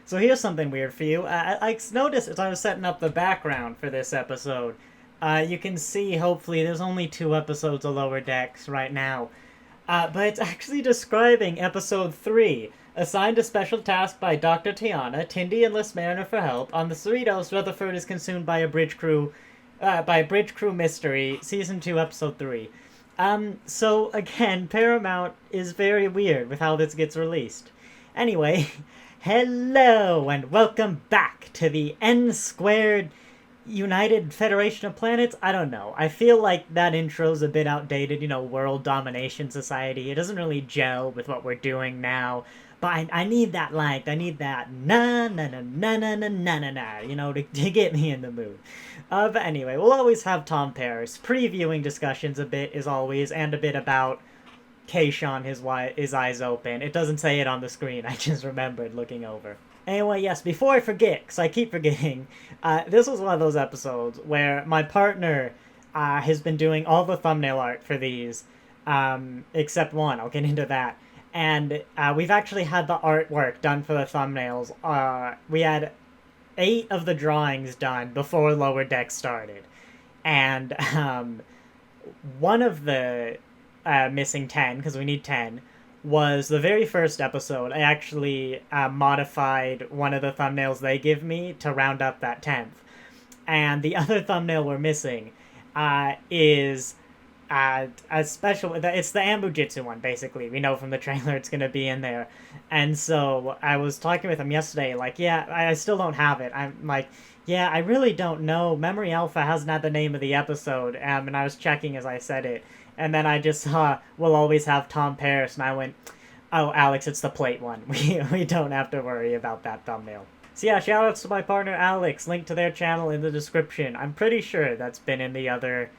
So here's something weird for you. I noticed as I was setting up the background for this episode, you can see, hopefully, there's only 2 episodes of Lower Decks right now. But it's actually describing episode 3. Assigned a special task by Dr. Tiana, Tindy enlists Mariner for help. On the Cerritos, Rutherford is consumed by a bridge crew mystery, season 2, episode 3. So again, Paramount is very weird with how this gets released. Anyway, hello and welcome back to the N Squared United Federation of Planets? I don't know. I feel like that intro's a bit outdated, World Domination Society. It doesn't really gel with what we're doing now. But I need that I need that na na na na na na na na na, to get me in the mood. But anyway, we'll always have Tom Paris previewing discussions a bit, as always, and a bit about Kazon, his eyes open. It doesn't say it on the screen, I just remembered looking over. Anyway, yes, before I forget, because I keep forgetting, this was one of those episodes where my partner has been doing all the thumbnail art for these, except one. I'll get into that. And we've actually had the artwork done for the thumbnails. We had 8 of the drawings done before Lower Deck started. And one of the missing 10, because we need 10, was the very first episode. I actually modified one of the thumbnails they give me to round up that 10th. And the other thumbnail we're missing is a special... It's the Ambujitsu one, basically. We know from the trailer it's going to be in there. And so I was talking with him yesterday, like, yeah, I still don't have it. I'm like, yeah, I really don't know. Memory Alpha hasn't had the name of the episode, and I was checking as I said it. And then I just saw, we'll always have Tom Paris, and I went, oh, Alex, it's the plate one. We don't have to worry about that thumbnail. So yeah, shoutouts to my partner Alex, link to their channel in the description. I'm pretty sure that's been in the other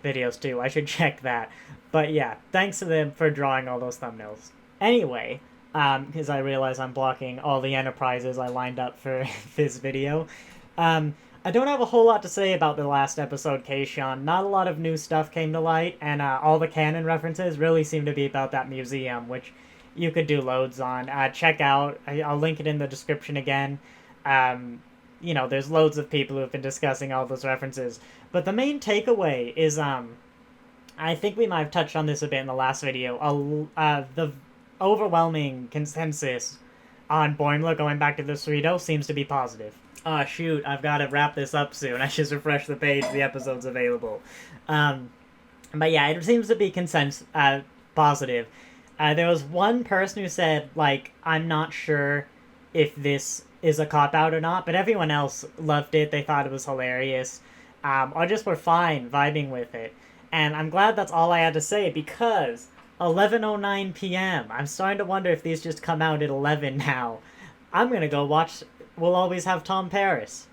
videos too, I should check that. But yeah, thanks to them for drawing all those thumbnails. Anyway, because I realize I'm blocking all the enterprises I lined up for this video. I don't have a whole lot to say about the last episode, Kazon. Not a lot of new stuff came to light, and all the canon references really seem to be about that museum, which you could do loads on. Check out, I'll link it in the description again. There's loads of people who have been discussing all those references. But the main takeaway is, I think we might have touched on this a bit in the last video. The overwhelming consensus on Boimler going back to the Cerrito seems to be positive. Shoot, I've got to wrap this up soon. I just refreshed the page, the episode's available. But yeah, it seems to be positive. There was one person who said, I'm not sure if this is a cop-out or not, but everyone else loved it. They thought it was hilarious. Or just were fine vibing with it. And I'm glad that's all I had to say, because 11:09 p.m. I'm starting to wonder if these just come out at 11 now. I'm gonna go watch We'll Always Have Tom Paris.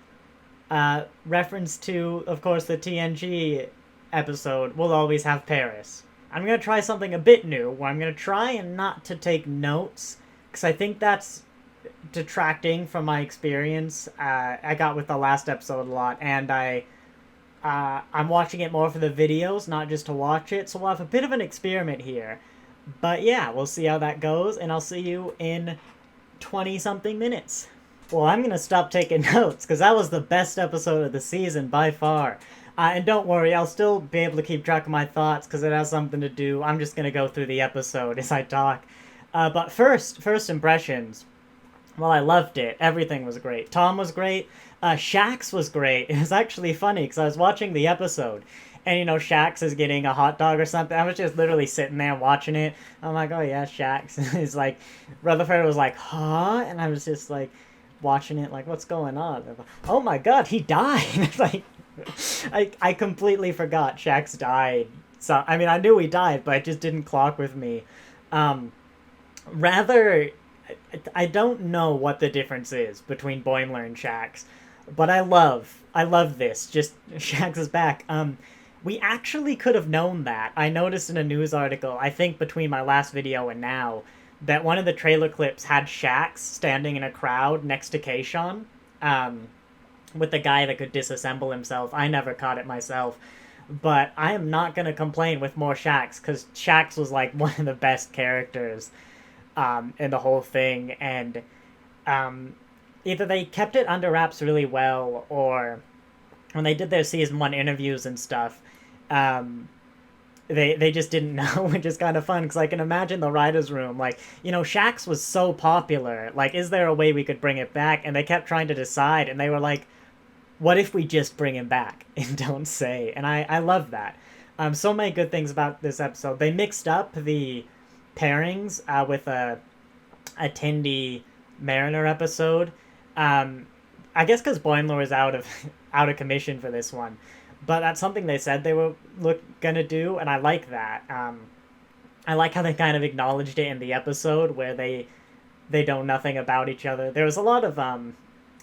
Reference to, of course, the TNG episode, We'll Always Have Paris. I'm going to try something a bit new, where I'm going to try and not to take notes, because I think that's detracting from my experience. I got with the last episode a lot, and I'm watching it more for the videos, not just to watch it, so we'll have a bit of an experiment here. But yeah, we'll see how that goes, and I'll see you in 20-something minutes. Well, I'm going to stop taking notes, because that was the best episode of the season by far. And don't worry, I'll still be able to keep track of my thoughts, because it has something to do. I'm just going to go through the episode as I talk. But first impressions. Well, I loved it. Everything was great. Tom was great. Shax was great. It was actually funny, because I was watching the episode, and, Shax is getting a hot dog or something. I was just literally sitting there watching it. I'm like, oh yeah, Shax. It's like, Rutherford was like, huh? And I was just like, watching it, like, what's going on? Like, oh my god, he died! Like, I completely forgot Shax died. So, I mean, I knew he died, but it just didn't clock with me. Rather, I don't know what the difference is between Boimler and Shax, but I love this. Just, Shax is back. We actually could have known that. I noticed in a news article, I think between my last video and now, that one of the trailer clips had Shax standing in a crowd next to Kazon, with the guy that could disassemble himself. I never caught it myself, but I am not going to complain with more Shax, because Shax was, like, one of the best characters in the whole thing, and either they kept it under wraps really well, or when they did their season 1 interviews and stuff, um, they just didn't know, which is kind of fun because I can imagine the writers' room, like, Shax was so popular. Like, is there a way we could bring it back? And they kept trying to decide, and they were like, what if we just bring him back and don't say? And I love that. So many good things about this episode. They mixed up the pairings with a Tindy Mariner episode. I guess because Boimler was out of out of commission for this one, but that's something they said they were gonna do, and I like that. I like how they kind of acknowledged it in the episode where they know nothing about each other. There was a lot of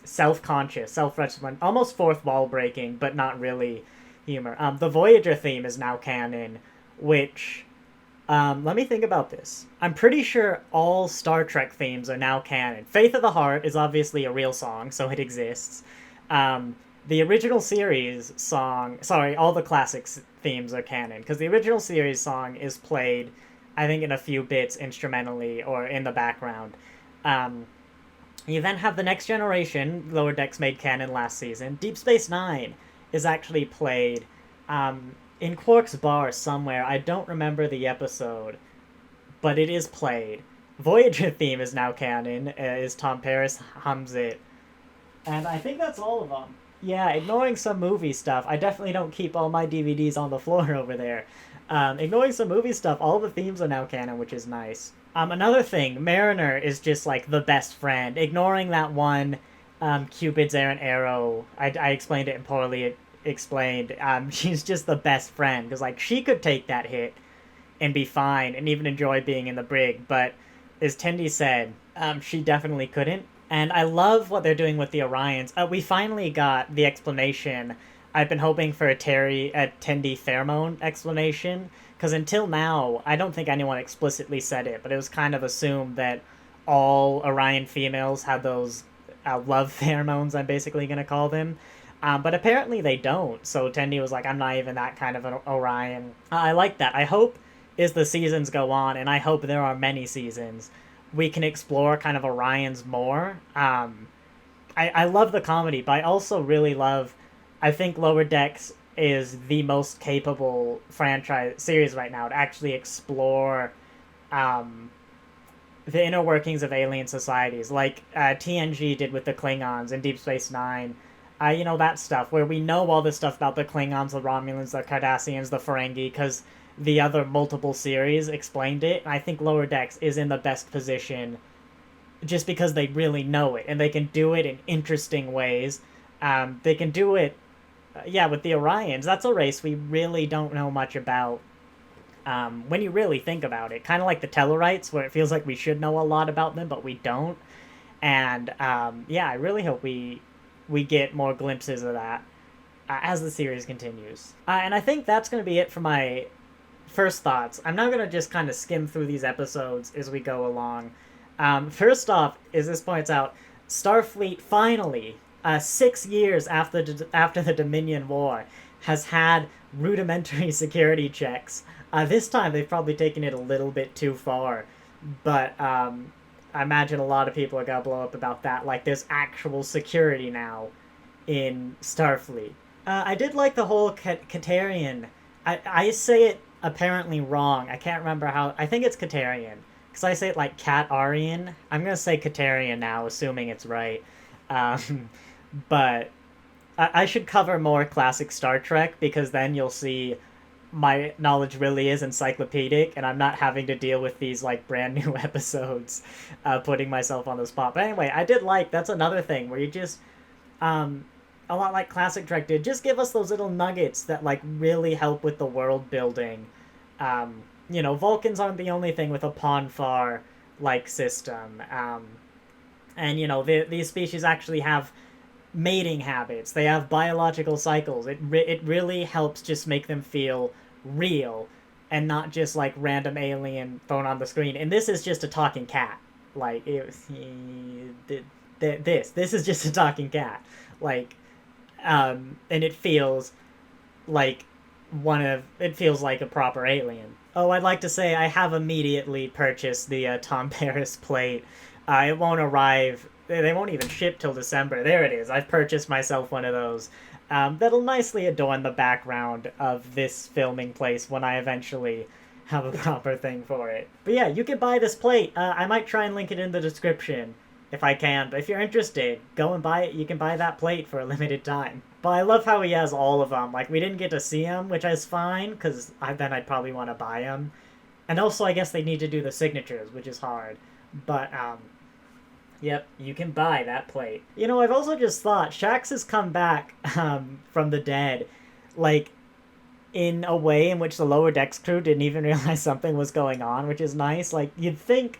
self-conscious, self-referential, almost fourth wall breaking, but not really humor. The Voyager theme is now canon, which let me think about this. I'm pretty sure all Star Trek themes are now canon. Faith of the Heart is obviously a real song, so it exists. The original series song, sorry, all the classics themes are canon, because the original series song is played, I think, in a few bits instrumentally or in the background. You then have The Next Generation, Lower Decks made canon last season. Deep Space Nine is actually played in Quark's bar somewhere. I don't remember the episode, but it is played. Voyager theme is now canon, is Tom Paris hums it. And I think that's all of them. Yeah, ignoring some movie stuff. I definitely don't keep all my DVDs on the floor over there. Ignoring some movie stuff, all the themes are now canon, which is nice. Another thing, Mariner is just like the best friend. Ignoring that one Cupid's errant arrow, I explained it in poorly explained. She's just the best friend, because like she could take that hit and be fine and even enjoy being in the brig, but as Tendi said, she definitely couldn't. And I love what they're doing with the Orions. We finally got the explanation. I've been hoping for a Tendi pheromone explanation, because until now, I don't think anyone explicitly said it, but it was kind of assumed that all Orion females had those love pheromones, I'm basically going to call them. But apparently they don't, so Tendi was like, I'm not even that kind of an Orion. I like that. I hope, as the seasons go on, and I hope there are many seasons, we can explore kind of Orions more. I love the comedy, but I also really love, I think Lower Decks is the most capable franchise series right now to actually explore the inner workings of alien societies, like TNG did with the Klingons in Deep Space Nine. That stuff, where we know all this stuff about the Klingons, the Romulans, the Cardassians, the Ferengi, because the other multiple series explained it. And I think Lower Decks is in the best position just because they really know it, and they can do it in interesting ways. They can do it, with the Orions. That's a race we really don't know much about when you really think about it. Kind of like the Tellarites, where it feels like we should know a lot about them, but we don't. And, I really hope we get more glimpses of that as the series continues. And I think that's going to be it for my first thoughts. I'm now going to just kind of skim through these episodes as we go along. First off, as this points out, Starfleet finally, 6 years after the Dominion War, has had rudimentary security checks. This time they've probably taken it a little bit too far, but I imagine a lot of people are going to blow up about that. Like, there's actual security now in Starfleet. I did like the whole Katarian. I say it apparently wrong. I can't remember how. I think it's Katarian, because I say it like Cat-Arian. I'm going to say Katarian now, assuming it's right. But I should cover more classic Star Trek, because then you'll see my knowledge really is encyclopedic, and I'm not having to deal with these like brand new episodes, putting myself on the spot. But anyway, I did like, that's another thing where you just a lot like classic Trek did, just give us those little nuggets that like really help with the world building. Vulcans aren't the only thing with a Ponfar like system, and these species actually have mating habits. They have biological cycles. It really helps just make them feel real and not just like random alien thrown on the screen. And this is just a talking cat. Like this is just a talking cat. Like, and it feels like a proper alien. Oh, I'd like to say I have immediately purchased the Tom Paris plate. It won't arrive they won't even ship till December. There it is. I've purchased myself one of those. That'll nicely adorn the background of this filming place when I eventually have a proper thing for it. But yeah, you can buy this plate. I might try and link it in the description if I can. But if you're interested, go and buy it. You can buy that plate for a limited time. But I love how he has all of them. Like, we didn't get to see them, which is fine, because then I'd probably want to buy them. And also, I guess they need to do the signatures, which is hard. But, yep, you can buy that plate. You know, I've also just thought, Shax has come back from the dead, like, in a way in which the Lower Decks crew didn't even realize something was going on, which is nice. Like, you'd think,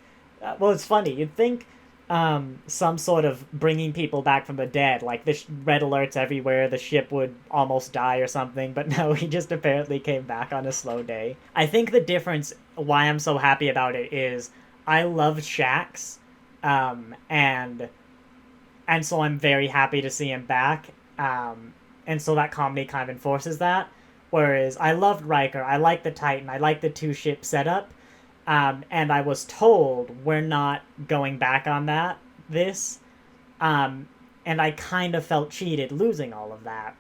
well, it's funny, you'd think some sort of bringing people back from the dead, like the red alerts everywhere, the ship would almost die or something, but no, he just apparently came back on a slow day. I think the difference, why I'm so happy about it, is I love Shax, and so I'm very happy to see him back, and so that comedy kind of enforces that. Whereas I loved Riker, I like the Titan, I like the two-ship setup, and I was told we're not going back on this, and I kind of felt cheated losing all of that,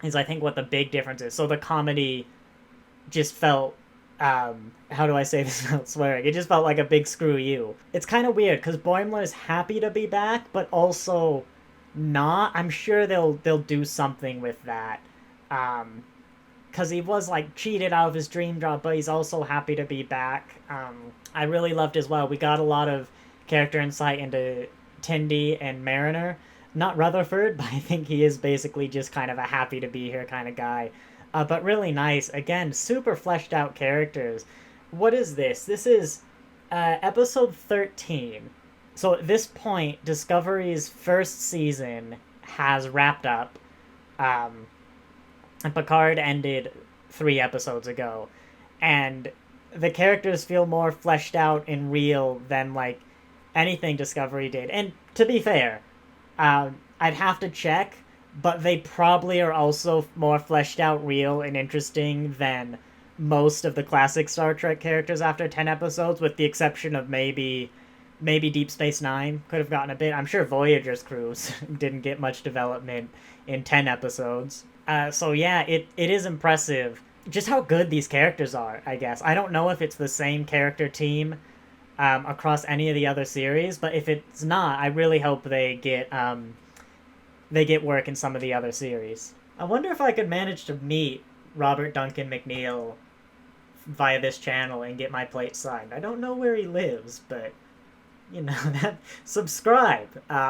is I think what the big difference is. So the comedy just felt, how do I say this without swearing? It just felt like a big screw you. It's kind of weird, because Boimler is happy to be back, but also not. I'm sure they'll do something with that, because he was, like, cheated out of his dream job, but he's also happy to be back. I really loved as well. We got a lot of character insight into Tindy and Mariner. Not Rutherford, but I think he is basically just kind of a happy to be here kind of guy. But really nice. Again, super fleshed out characters. What is this? This is episode 13. So at this point, Discovery's first season has wrapped up. And Picard ended 3 episodes ago. And the characters feel more fleshed out and real than, like, anything Discovery did. And to be fair, I'd have to check, but they probably are also more fleshed out, real, and interesting than most of the classic Star Trek characters after 10 episodes, with the exception of maybe Deep Space Nine could have gotten a bit. I'm sure Voyager's crews didn't get much development in 10 episodes. So yeah, it is impressive just how good these characters are, I guess. I don't know if it's the same character team across any of the other series, but if it's not, I really hope they get work in some of the other series. I wonder if I could manage to meet Robert Duncan McNeil via this channel and get my plate signed. I don't know where he lives, but, you know, that subscribe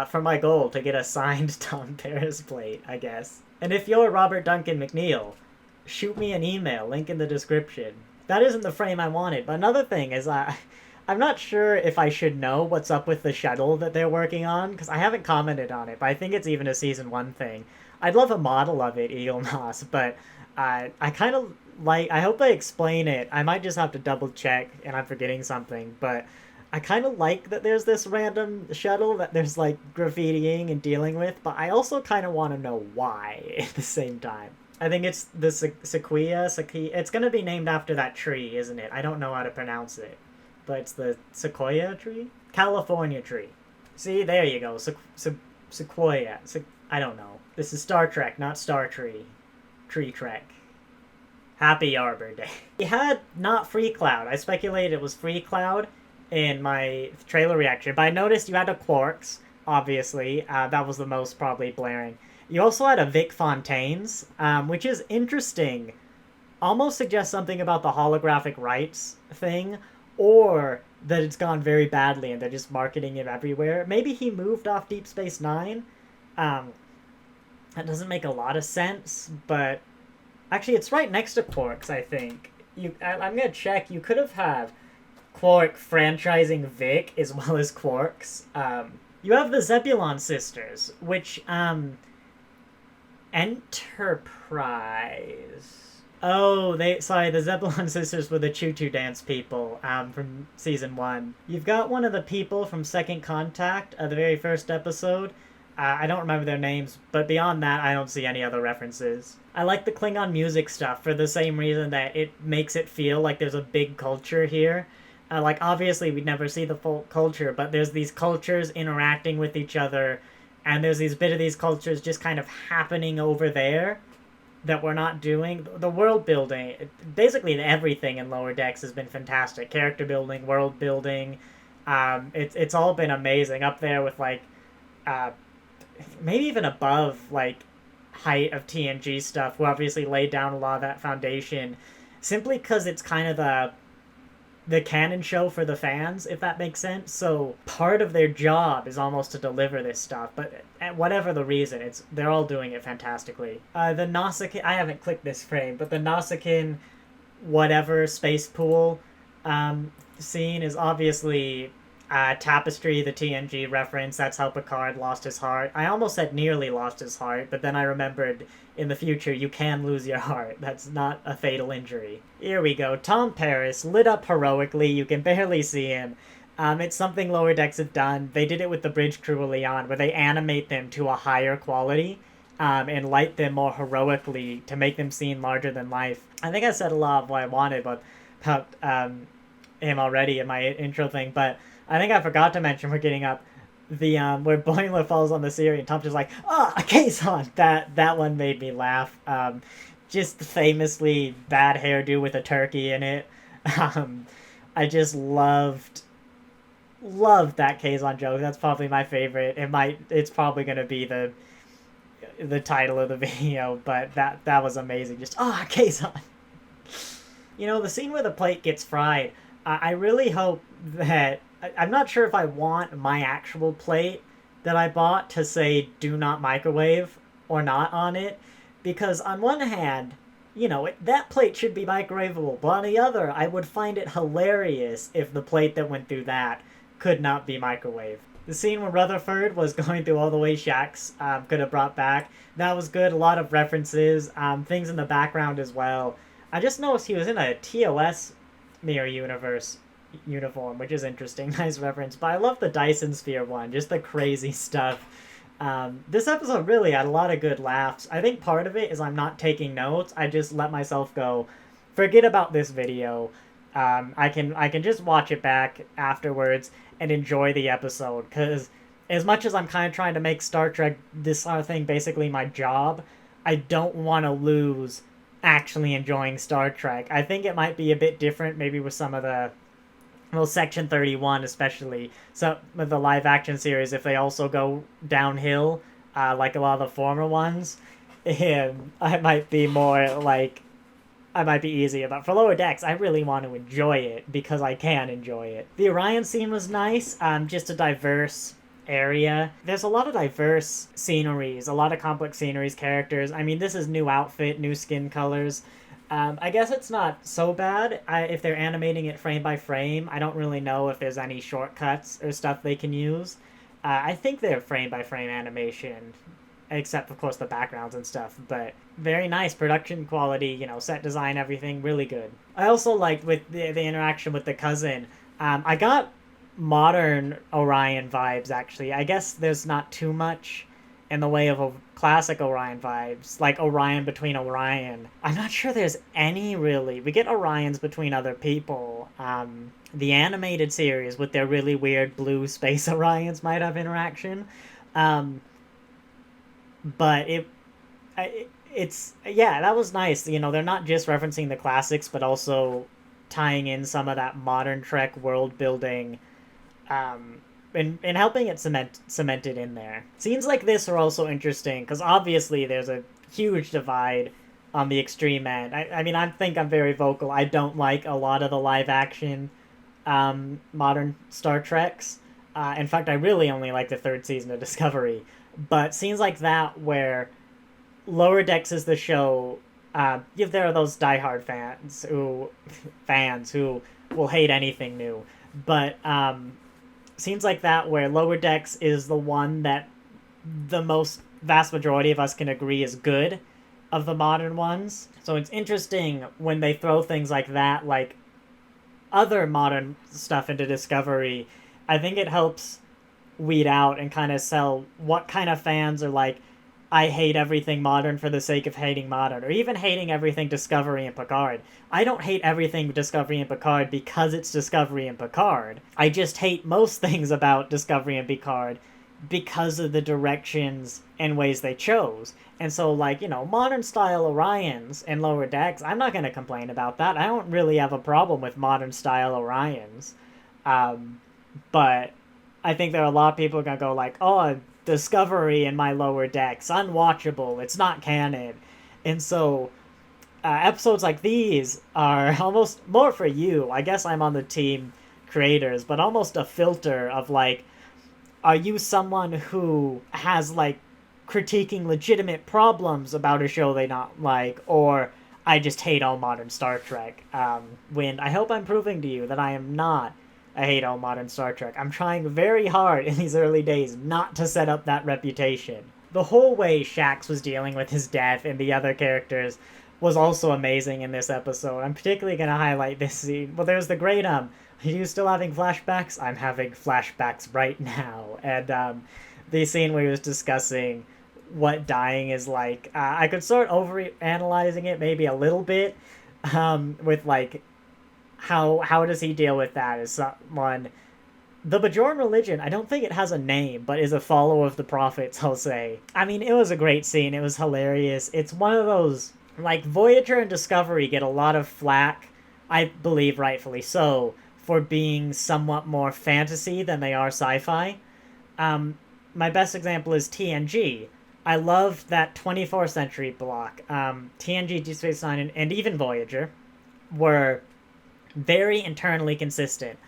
for my goal to get a signed Tom Paris plate, I guess. And if you're Robert Duncan McNeil, shoot me an email, link in the description. That isn't the frame I wanted, but another thing is I'm not sure if I should know what's up with the shuttle that they're working on, because I haven't commented on it, but I think it's even a Season 1 thing. I'd love a model of it, Eagle Moss, but I kind of like, I hope they explain it. I might just have to double check, and I'm forgetting something, but I kind of like that there's this random shuttle that there's, like, graffitiing and dealing with, but I also kind of want to know why at the same time. I think it's the Sequoia. It's going to be named after that tree, isn't it? I don't know how to pronounce it, but it's the Sequoia tree? California tree. See, there you go. Sequoia. I don't know. This is Star Trek, not Star Tree. Tree Trek. Happy Arbor Day. We had not Free Cloud. I speculated it was Free Cloud in my trailer reaction, but I noticed you had a Quarks, obviously. That was the most probably blaring. You also had a Vic Fontane's, which is interesting. Almost suggests something about the holographic rights thing, or that it's gone very badly and they're just marketing it everywhere. Maybe he moved off Deep Space Nine. That doesn't make a lot of sense, but actually it's right next to Quarks, I think. I'm gonna check. You could have had Quark franchising Vic as well as Quarks. You have the Zebulon sisters, which Enterprise. Oh, the Zebulon sisters were the Choo-Choo Dance people from Season 1. You've got one of the people from Second Contact, the very first episode. I don't remember their names, but beyond that, I don't see any other references. I like the Klingon music stuff for the same reason that it makes it feel like there's a big culture here. Like, obviously, we'd never see the full culture, but there's these cultures interacting with each other, and there's these bit of these cultures just kind of happening over there that we're not doing. The world building, basically everything in Lower Decks has been fantastic. Character building, world building, it's all been amazing. Up there with, like, uh, maybe even above, like, height of TNG stuff, who obviously laid down a lot of that foundation, simply because it's kind of the canon show for the fans, if that makes sense. So part of their job is almost to deliver this stuff, but whatever the reason, they're all doing it fantastically. The Nausicaan, I haven't clicked this frame, but the Nausicaan whatever space pool scene is obviously Tapestry, the TNG reference. That's how Picard lost his heart. I almost said nearly lost his heart, but then I remembered in the future you can lose your heart. That's not a fatal injury. Here we go. Tom Paris, lit up heroically. You can barely see him. It's something Lower Decks have done. They did it with the bridge crew early on, where they animate them to a higher quality and light them more heroically to make them seem larger than life. I think I said a lot of what I wanted about him already in my intro thing, but I think I forgot to mention we're getting up the where Boimler falls on the Siri and Tom's just like, oh, a Kazon! That one made me laugh. Just famously bad hairdo with a turkey in it. I just loved that Kazon joke. That's probably my favorite. It's probably gonna be the title of the video, but that was amazing. Just Kazon. You know, the scene where the plate gets fried. I really hope that I'm not sure if I want my actual plate that I bought to say do not microwave or not on it, because on one hand, you know, that plate should be microwavable, but on the other, I would find it hilarious if the plate that went through that could not be microwaved. The scene where Rutherford was going through all the way Shax could have brought back, that was good. A lot of references, things in the background as well. I just noticed he was in a TOS Mirror Universe uniform, which is interesting. Nice reference. But I love the Dyson Sphere one, just the crazy stuff. This episode really had a lot of good laughs. I think part of it is I'm not taking notes. I just let myself go, forget about this video. I can just watch it back afterwards and enjoy the episode, because as much as I'm kind of trying to make Star Trek, this sort of thing, basically my job, I don't want to lose actually enjoying Star Trek. I think it might be a bit different maybe with some of the, well, Section 31 especially, so with the live action series, if they also go downhill, like a lot of the former ones, I might be more like, I might be easier. But for Lower Decks, I really want to enjoy it because I can enjoy it. The Orion scene was nice, just a diverse area. There's a lot of diverse sceneries, a lot of complex sceneries, characters. I mean, this is new outfit, new skin colors. I guess it's not so bad if they're animating it frame by frame. I don't really know if there's any shortcuts or stuff they can use. I think they're frame by frame animation, except of course the backgrounds and stuff, but very nice production quality, you know, set design, everything really good. I also liked with the interaction with the cousin. I got modern Orion vibes, actually. I guess there's not too much in the way of classic Orion vibes, like Orion between Orion. I'm not sure there's any, really. We get Orions between other people. The animated series with their really weird blue space Orions might have interaction. But it's yeah, that was nice. You know, they're not just referencing the classics, but also tying in some of that modern Trek world building, and helping it cement it in there. Scenes like this are also interesting because obviously there's a huge divide on the extreme end. I mean, I think I'm very vocal. I don't like a lot of the live action modern Star Treks. In fact, I really only like the third season of Discovery. But scenes like that where Lower Decks is the show, if there are those diehard fans who will hate anything new. But scenes like that where Lower Decks is the one that the vast majority of us can agree is good of the modern ones. So it's interesting when they throw things like that, like other modern stuff into Discovery. I think it helps weed out and kind of sell what kind of fans are like, I hate everything modern for the sake of hating modern, or even hating everything Discovery and Picard. I don't hate everything Discovery and Picard because it's Discovery and Picard. I just hate most things about Discovery and Picard because of the directions and ways they chose. And so, like, modern style Orions and Lower Decks, I'm not going to complain about that. I don't really have a problem with modern style Orions. But I think there are a lot of people who are going to go like, oh, Discovery in my Lower Decks, unwatchable, it's not canon. And so episodes like these are almost more for you. I guess I'm on the team creators, but almost a filter of like, are you someone who has like critiquing legitimate problems about a show they not like, or I just hate all modern Star Trek? When I hope I'm proving to you that I am not I hate all modern Star Trek. I'm trying very hard in these early days not to set up that reputation. The whole way Shax was dealing with his death and the other characters was also amazing in this episode. I'm particularly going to highlight this scene. Well, there's the great, are you still having flashbacks? I'm having flashbacks right now. And the scene where he was discussing what dying is like. I could start over-analyzing it maybe a little bit with, like, how does he deal with that as someone... The Bajoran religion, I don't think it has a name, but is a follower of the prophets, I'll say. I mean, it was a great scene. It was hilarious. It's one of those... Like, Voyager and Discovery get a lot of flack, I believe rightfully so, for being somewhat more fantasy than they are sci-fi. My best example is TNG. I love that 24th century block. TNG, Deep Space Nine, and even Voyager were very internally consistent.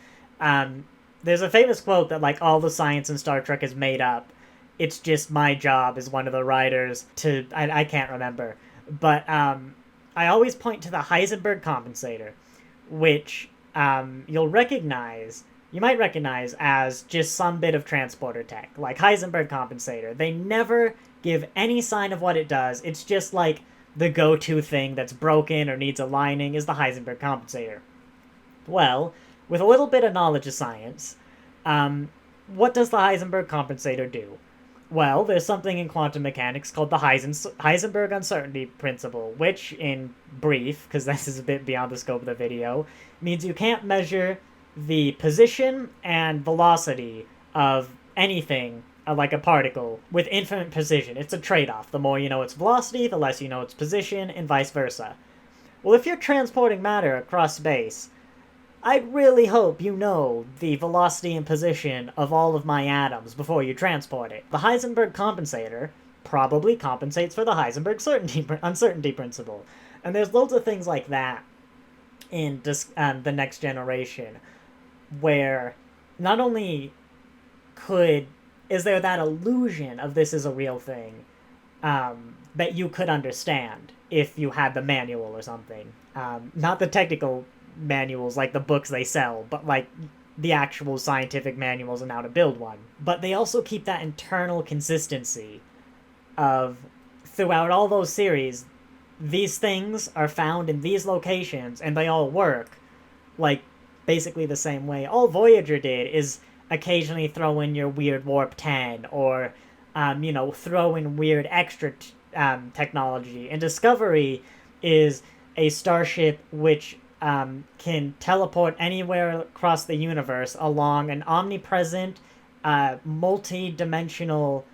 There's a famous quote that, like, all the science in Star Trek is made up. It's just my job as one of the writers to... I can't remember. But I always point to the Heisenberg compensator, which you might recognize as just some bit of transporter tech. Like Heisenberg compensator. They never give any sign of what it does. It's just like the go-to thing that's broken or needs aligning is the Heisenberg compensator. Well, with a little bit of knowledge of science, what does the Heisenberg compensator do? Well, there's something in quantum mechanics called the Heisenberg uncertainty principle, which, in brief, because this is a bit beyond the scope of the video, means you can't measure the position and velocity of anything, like a particle, with infinite precision. It's a trade-off. The more you know its velocity, the less you know its position, and vice versa. Well, if you're transporting matter across space, I really hope you know the velocity and position of all of my atoms before you transport it. The Heisenberg compensator probably compensates for the Heisenberg uncertainty principle. And there's loads of things like that in the Next Generation, where not only is there that illusion of this is a real thing that you could understand if you had the manual or something. Not the technical manuals like the books they sell, but like the actual scientific manuals on how to build one. But they also keep that internal consistency of, throughout all those series, these things are found in these locations and they all work like basically the same way. All Voyager did is occasionally throw in your weird warp 10 or throw in weird extra technology. And Discovery is a starship which can teleport anywhere across the universe along an omnipresent, multi-dimensional,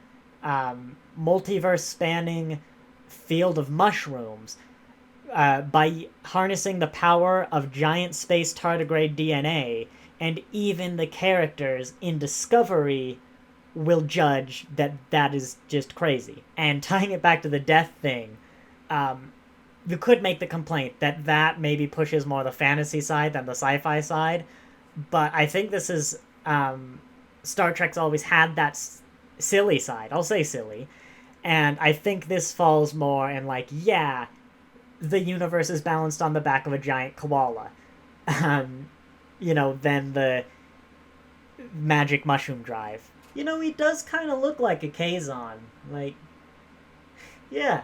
multiverse-spanning field of mushrooms by harnessing the power of giant space tardigrade DNA, and even the characters in Discovery will judge that that is just crazy. And tying it back to the death thing, you could make the complaint that maybe pushes more the fantasy side than the sci-fi side, but I think this is... Star Trek's always had that silly side. I'll say silly. And I think this falls more in like, yeah, the universe is balanced on the back of a giant koala. Than the magic mushroom drive. He does kind of look like a Kazon. Like, yeah.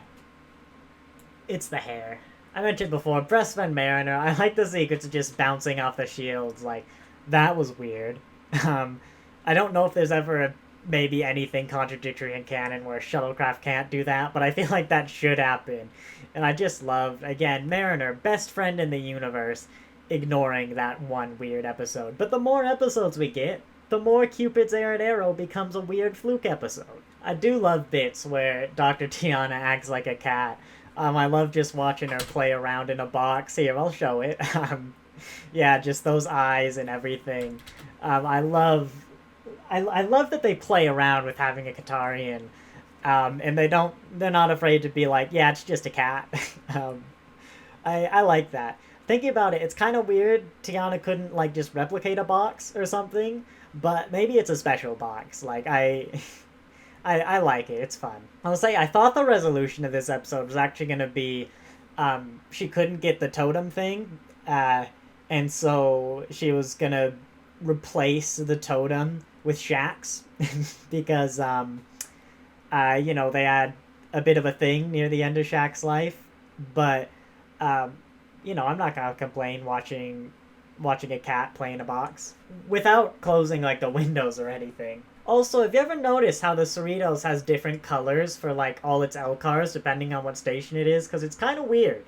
It's the hair. I mentioned before, Breastfed Mariner, I like the sequence of just bouncing off the shields. Like, that was weird. I don't know if there's ever maybe anything contradictory in canon where shuttlecraft can't do that, but I feel like that should happen. And I just love, again, Mariner, best friend in the universe, ignoring that one weird episode. But the more episodes we get, the more Cupid's Errant Arrow becomes a weird fluke episode. I do love bits where Dr. Tiana acts like a cat. I love just watching her play around in a box. Here, I'll show it. Yeah, just those eyes and everything. I love that they play around with having a Katarian, and they're not afraid to be like, yeah, it's just a cat. I like that. Thinking about it, it's kind of weird Tiana couldn't, like, just replicate a box or something, but maybe it's a special box. Like, I like it. It's fun. I'll say, I thought the resolution of this episode was actually going to be, she couldn't get the totem thing, and so she was going to replace the totem with Shax, because, you know, they had a bit of a thing near the end of Shax's life, but, you know, I'm not gonna complain watching a cat play in a box without closing, like, the windows or anything. Also, have you ever noticed how the Cerritos has different colors for, like, all its L-cars depending on what station it is? Because it's kind of weird.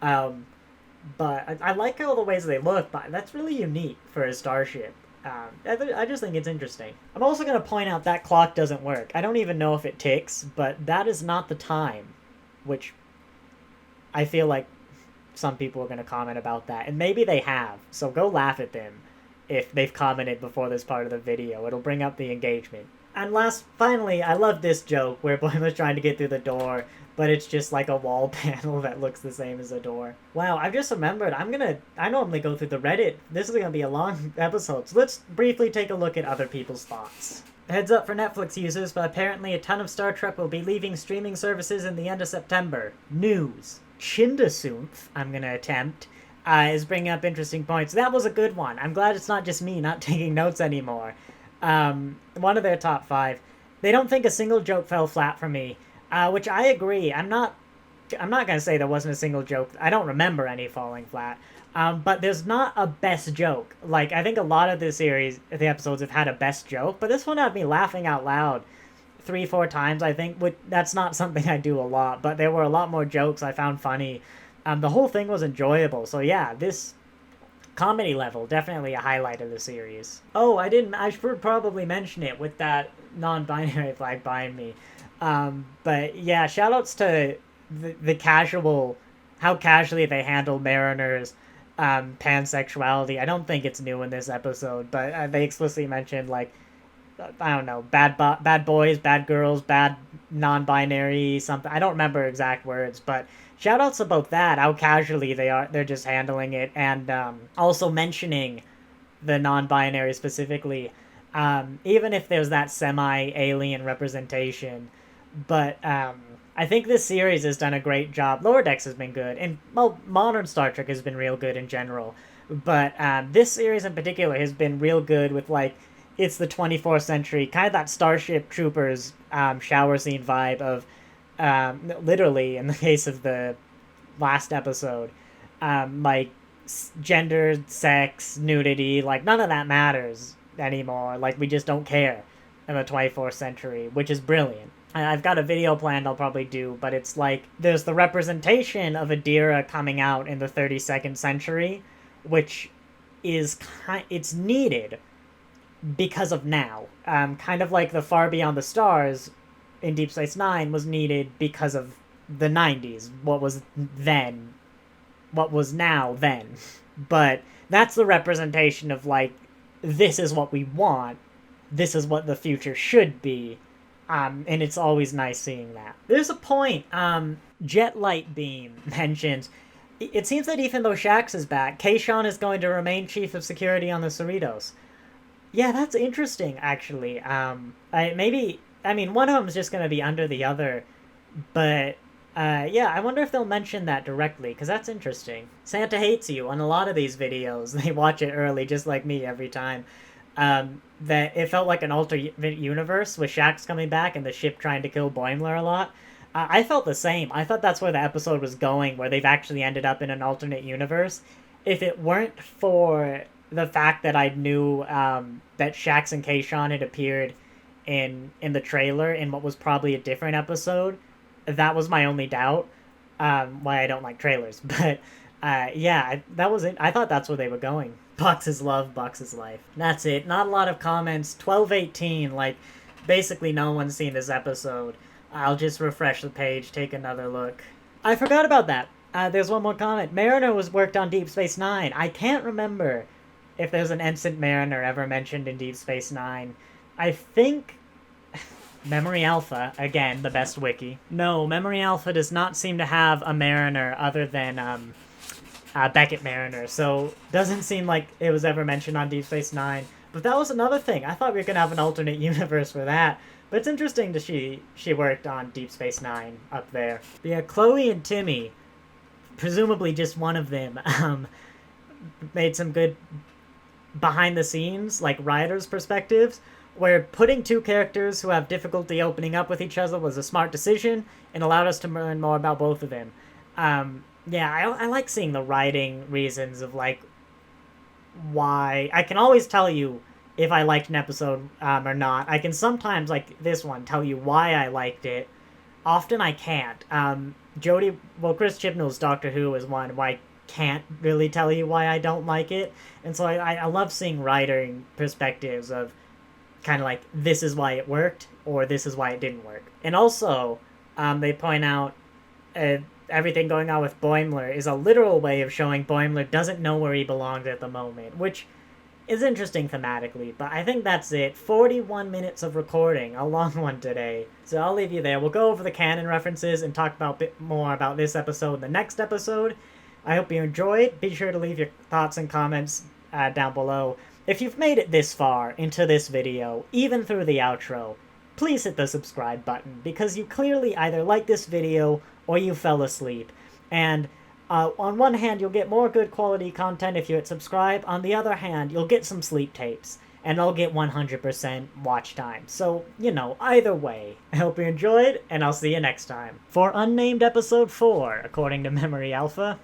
But I like all the ways they look, but that's really unique for a starship. I just think it's interesting. I'm also going to point out that clock doesn't work. I don't even know if it ticks, but that is not the time, which I feel like some people are going to comment about that. And maybe they have, so go laugh at them if they've commented before this part of the video. It'll bring up the engagement. And finally, I love this joke where Boimler's trying to get through the door, but it's just like a wall panel that looks the same as a door. Wow, I've just remembered, I normally go through the Reddit. This is gonna be a long episode, so let's briefly take a look at other people's thoughts. Heads up for Netflix users, but apparently a ton of Star Trek will be leaving streaming services in the end of September. News. Chindasunth, I'm gonna attempt, is bringing up interesting points. That was a good one. I'm glad it's not just me not taking notes anymore. One of their top 5. They don't think a single joke fell flat for me, which I agree. I'm not gonna say there wasn't a single joke. I don't remember any falling flat. But there's not a best joke. Like, I think a lot of the episodes have had a best joke, but this one had me laughing out loud 3-4 times, I think. That's not something I do a lot, but there were a lot more jokes I found funny. The whole thing was enjoyable, so yeah, this comedy level, definitely a highlight of the series. Oh, I should probably mention it with that non-binary flag behind me. But yeah, shoutouts to how casually they handle Mariner's pansexuality. I don't think it's new in this episode, but they explicitly mentioned, like, I don't know, bad boys, bad girls, bad non-binary something. I don't remember exact words, but shoutouts about that, how casually they're just handling it, and also mentioning the non-binary specifically, even if there's that semi-alien representation. But I think this series has done a great job. Lower Decks has been good, and modern Star Trek has been real good in general. But this series in particular has been real good with, like, it's the 24th century, kind of that Starship Troopers shower scene vibe of, literally, in the case of the last episode, like, gender, sex, nudity, like, none of that matters anymore. Like, we just don't care in the 24th century, which is brilliant. I've got a video planned I'll probably do, but it's like, there's the representation of Adira coming out in the 32nd century, which is it's needed because of now. Kind of like the Far Beyond the Stars in Deep Space Nine was needed because of the 90s. What was now then. But that's the representation of, like, this is what we want. This is what the future should be. And it's always nice seeing that. There's a point, Jet Light Beam mentions, it seems that even though Shax is back, Kazon is going to remain Chief of Security on the Cerritos. Yeah, that's interesting, actually. One of them is just going to be under the other, but, yeah, I wonder if they'll mention that directly, because that's interesting. Santa Hates You, on a lot of these videos, they watch it early, just like me every time. That it felt like an alternate universe with Shax coming back and the ship trying to kill Boimler a lot. I felt the same. I thought that's where the episode was going, where they've actually ended up in an alternate universe. If it weren't for the fact that I knew that Shax and Kazon had appeared in the trailer in what was probably a different episode. That was my only doubt. Why I don't like trailers, but yeah, that was it. I thought that's where they were going. Box is love, box is life. That's it. Not a lot of comments. 12:18. Like, basically no one's seen this episode. I'll just refresh the page, take another look. I forgot about that. There's one more comment. Mariner was worked on Deep Space Nine. I can't remember if there's an Ensign Mariner ever mentioned in Deep Space Nine. I think Memory Alpha, again, the best wiki. No, Memory Alpha does not seem to have a Mariner other than Beckett Mariner, so doesn't seem like it was ever mentioned on Deep Space Nine. But that was another thing. I thought we were gonna have an alternate universe for that. But it's interesting that she worked on Deep Space Nine up there. But yeah, Chloe and Timmy, presumably just one of them, made some good behind the scenes, like writers' perspectives, where putting two characters who have difficulty opening up with each other was a smart decision and allowed us to learn more about both of them. Yeah, I like seeing the writing reasons of, like, why. I can always tell you if I liked an episode or not. I can sometimes, like this one, tell you why I liked it. Often I can't. Chris Chibnall's Doctor Who is one where I can't really tell you why I don't like it. And so I love seeing writing perspectives of kind of like, this is why it worked, or this is why it didn't work. And also, they point out everything going on with Boimler is a literal way of showing Boimler doesn't know where he belongs at the moment, which is interesting thematically, but I think that's it. 41 minutes of recording, a long one today. So I'll leave you there. We'll go over the canon references and talk about a bit more about this episode in the next episode. I hope you enjoyed. Be sure to leave your thoughts and comments down below. If you've made it this far into this video, even through the outro, please hit the subscribe button, because you clearly either like this video or you fell asleep. And on one hand, you'll get more good quality content if you hit subscribe. On the other hand, you'll get some sleep tapes, and I'll get 100% watch time. So, you know, either way, I hope you enjoyed, and I'll see you next time for Unnamed Episode 4, according to Memory Alpha.